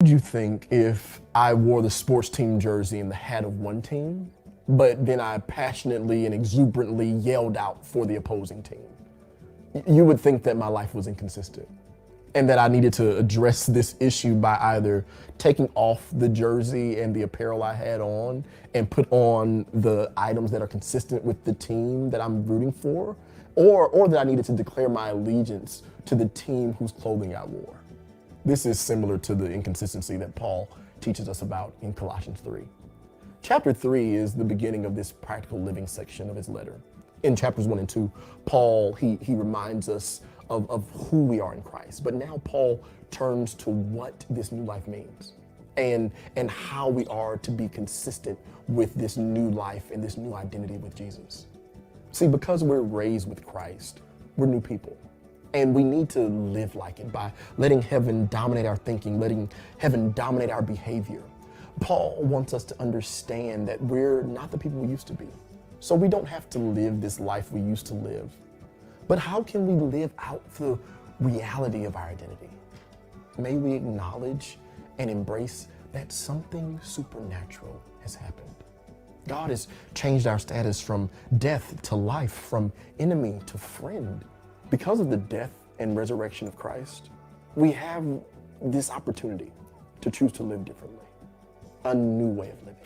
Would you think if I wore the sports team jersey and the hat of one team, but then I passionately and exuberantly yelled out for the opposing team? You would think that my life was inconsistent and that I needed to address this issue by either taking off the jersey and the apparel I had on and put on the items that are consistent with the team that I'm rooting for, or that I needed to declare my allegiance to the team whose clothing I wore. This is similar to the inconsistency that Paul teaches us about in Colossians 3. Chapter 3 is the beginning of this practical living section of his letter. In chapters 1 and 2, Paul, he reminds us of who we are in Christ. But now Paul turns to what this new life means and how we are to be consistent with this new life and this new identity with Jesus. See, because we're raised with Christ, we're new people. And we need to live like it by letting heaven dominate our thinking, letting heaven dominate our behavior. Paul wants us to understand that we're not the people we used to be. So we don't have to live this life we used to live. But how can we live out the reality of our identity? May we acknowledge and embrace that something supernatural has happened. God has changed our status from death to life, from enemy to friend. Because of the death and resurrection of Christ, we have this opportunity to choose to live differently, a new way of living.